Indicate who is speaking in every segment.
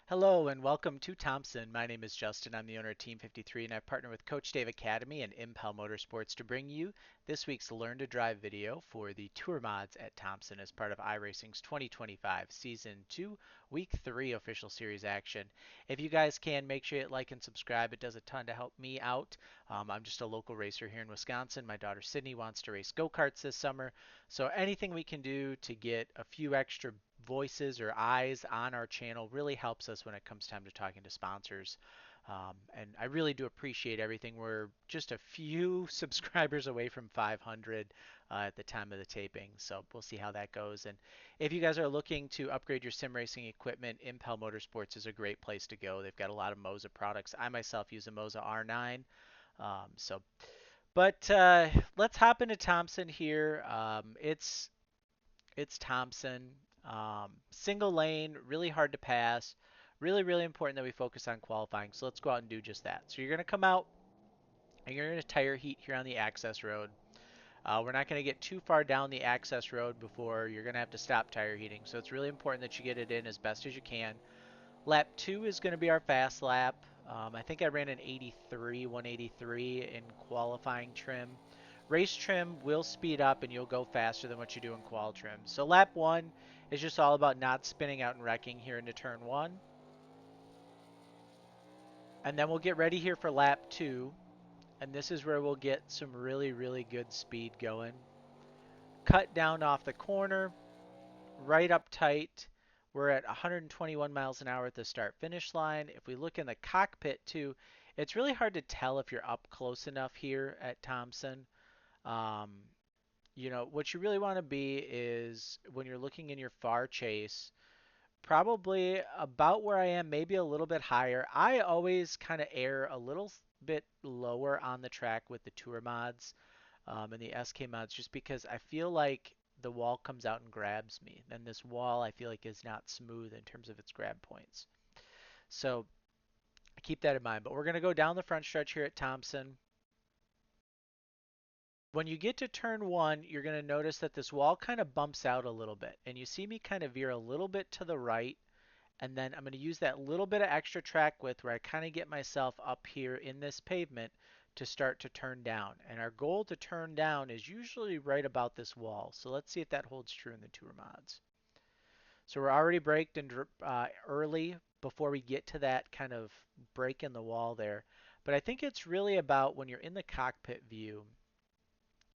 Speaker 1: Hello and welcome to Thompson. My name is Justin. I'm the owner of Team 53 and I partner with Coach Dave Academy and Impel Motorsports to bring you this week's Learn to Drive video for the Tour Mods at Thompson as part of iRacing's 2025 Season 2 Week 3 official series action. If you guys can, make sure you hit like and subscribe. It does a ton to help me out. I'm just a local racer here in Wisconsin. My daughter Sydney wants to race go-karts this summer. So anything we can do to get a few extra voices or eyes on our channel really helps us when it comes time to talking to sponsors. And I really do appreciate everything. We're just a few subscribers away from 500 at the time of the taping, so we'll see how that goes. And if you guys are looking to upgrade your sim racing equipment, Impel Motorsports is a great place to go. They've got a lot of Moza products. I myself use a Moza R9. Um, so, but let's hop into Thompson here. It's Thompson. Single lane, really hard to pass. Really, really important that we focus on qualifying. So let's go out and do just that. So you're going to come out and you're going to tire heat here on the access road. We're not going to get too far down the access road before you're going to have to stop tire heating. So it's really important that you get it in as best as you can. Lap 2 is going to be our fast lap. I think I ran an 183 in qualifying trim. Race trim will speed up and you'll go faster than what you do in qual trim. So lap 1 is just all about not spinning out and wrecking here into turn 1. And then we'll get ready here for lap 2. And this is where we'll get some really, really good speed going. Cut down off the corner, right up tight. We're at 121 miles an hour at the start finish line. If we look in the cockpit too, it's really hard to tell if you're up close enough here at Thompson. Um, what you really want to be is when you're looking in your far chase, probably about where I am, maybe a little bit higher. I always kind of err a little bit lower on the track with the tour mods and the SK mods just because I feel like the wall comes out and grabs me. And this wall I feel like is not smooth in terms of its grab points. So keep that in mind. But we're going to go down the front stretch here at Thompson. When you get to turn 1, you're going to notice that this wall kind of bumps out a little bit. And you see me kind of veer a little bit to the right. And then I'm going to use that little bit of extra track width where I kind of get myself up here in this pavement to start to turn down. And our goal to turn down is usually right about this wall. So let's see if that holds true in the tour mods. So we're already braked and early before we get to that kind of break in the wall there. But I think it's really about when you're in the cockpit view.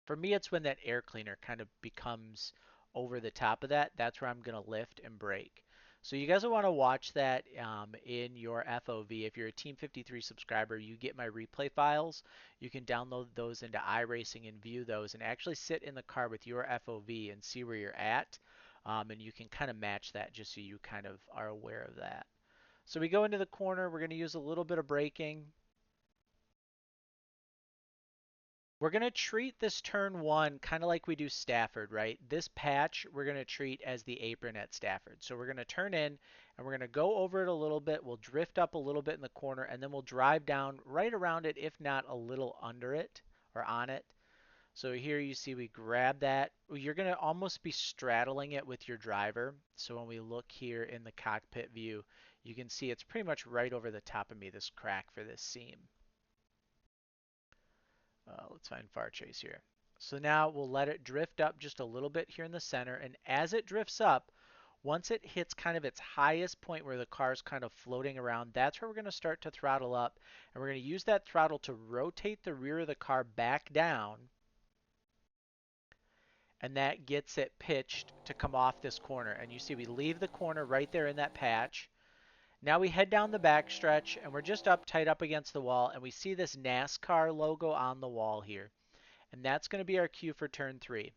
Speaker 1: For me, it's when that air cleaner kind of becomes over the top of that. That's where I'm going to lift and brake. So you guys will want to watch that in your FOV. If you're a Team 53 subscriber, you get my replay files. You can download those into iRacing and view those and actually sit in the car with your FOV and see where you're at. And you can kind of match that just so you kind of are aware of that. So we go into the corner. We're going to use a little bit of braking. We're going to treat this turn 1 kind of like we do Stafford, right? This patch we're going to treat as the apron at Stafford. So we're going to turn in and we're going to go over it a little bit. We'll drift up a little bit in the corner and then we'll drive down right around it, if not a little under it or on it. So here you see we grab that. You're going to almost be straddling it with your driver. So when we look here in the cockpit view, you can see it's pretty much right over the top of me, this crack for this seam. Let's find far chase here. So now we'll let it drift up just a little bit here in the center. And as it drifts up, once it hits kind of its highest point where the car's kind of floating around, that's where we're going to start to throttle up. And we're going to use that throttle to rotate the rear of the car back down. And that gets it pitched to come off this corner. And you see we leave the corner right there in that patch. Now we head down the back stretch and we're just up tight up against the wall. And we see this NASCAR logo on the wall here. And that's going to be our cue for turn 3.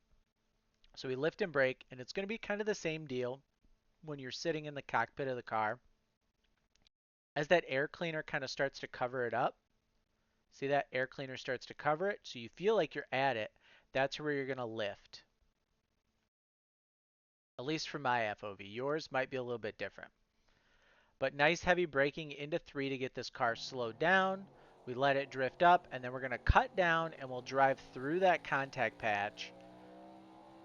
Speaker 1: So we lift and brake, and it's going to be kind of the same deal when you're sitting in the cockpit of the car. As that air cleaner kind of starts to cover it up, see that air cleaner starts to cover it, so you feel like you're at it, that's where you're going to lift. At least for my FOV. Yours might be a little bit different. But nice heavy braking into 3 to get this car slowed down. We let it drift up, and then we're going to cut down, and we'll drive through that contact patch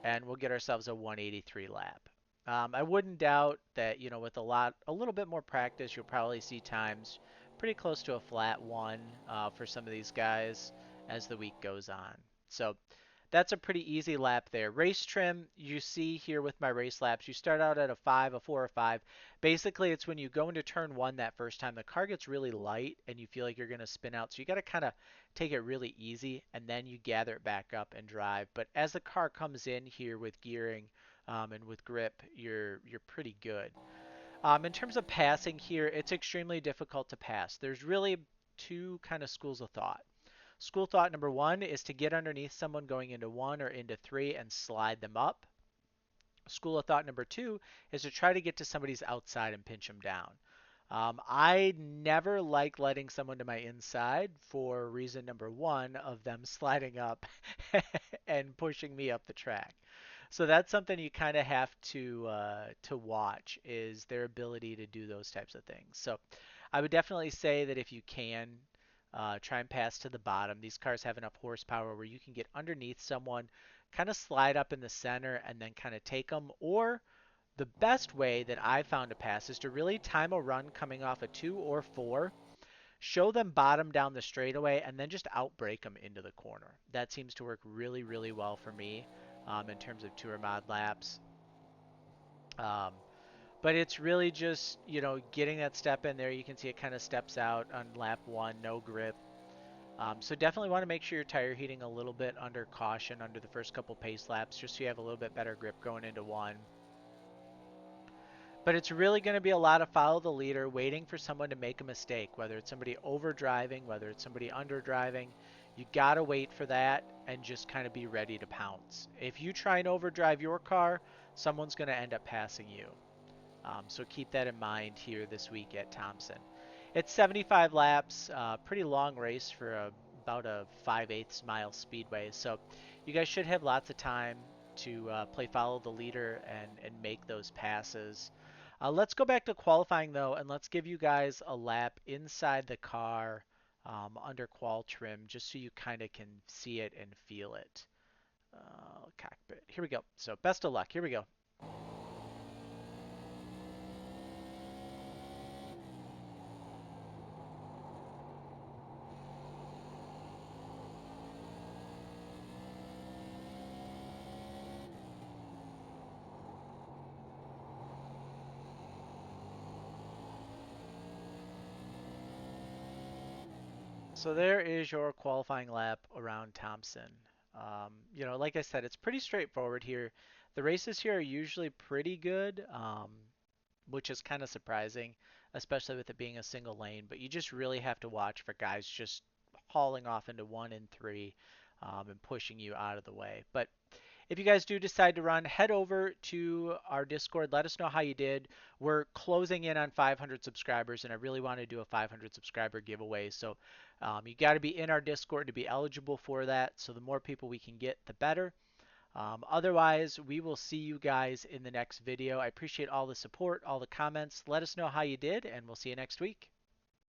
Speaker 1: and we'll get ourselves a 183 lap. I wouldn't doubt that, with a little bit more practice, you'll probably see times pretty close to a flat one for some of these guys as the week goes on. So that's a pretty easy lap there. Race trim, you see here with my race laps, you start out at a 5, a 4, or 5. Basically, it's when you go into turn 1 that first time, the car gets really light and you feel like you're going to spin out. So you got to kind of take it really easy and then you gather it back up and drive. But as the car comes in here with gearing and with grip, you're pretty good. In terms of passing here, it's extremely difficult to pass. There's really two kind of schools of thought. School thought number one is to get underneath someone going into 1 or into 3 and slide them up. School of thought number two is to try to get to somebody's outside and pinch them down. I never like letting someone to my inside for reason number one of them sliding up and pushing me up the track. So that's something you kind of have to watch is their ability to do those types of things. So I would definitely say that if you can, try and pass to the bottom. These cars have enough horsepower where you can get underneath someone, kind of slide up in the center, and then kind of take them. Or the best way that I've found to pass is to really time a run coming off a 2 or 4, show them bottom down the straightaway, and then just outbrake them into the corner. That seems to work really, really well for me in terms of tour mod laps. Um, but it's really just, getting that step in there. You can see it kind of steps out on lap 1, no grip. So definitely want to make sure your tire heating a little bit under caution under the first couple pace laps, just so you have a little bit better grip going into 1. But it's really going to be a lot of follow the leader, waiting for someone to make a mistake, whether it's somebody over driving, whether it's somebody under driving. You got to wait for that and just kind of be ready to pounce. If you try and overdrive your car, someone's going to end up passing you. So keep that in mind here this week at Thompson. It's 75 laps, pretty long race for about a 5/8 mile speedway. So you guys should have lots of time to play follow the leader and make those passes. Let's go back to qualifying though, and let's give you guys a lap inside the car under qual trim, just so you kind of can see it and feel it. Cockpit. Here we go. So best of luck. Here we go. So there is your qualifying lap around Thompson. Like I said, it's pretty straightforward here. The races here are usually pretty good, which is kind of surprising, especially with it being a single lane. But you just really have to watch for guys just hauling off into 1 and 3 and pushing you out of the way. But if you guys do decide to run, head over to our Discord. Let us know how you did. We're closing in on 500 subscribers, and I really want to do a 500 subscriber giveaway. So you got to be in our Discord to be eligible for that. So the more people we can get, the better. Otherwise, we will see you guys in the next video. I appreciate all the support, all the comments. Let us know how you did, and we'll see you next week.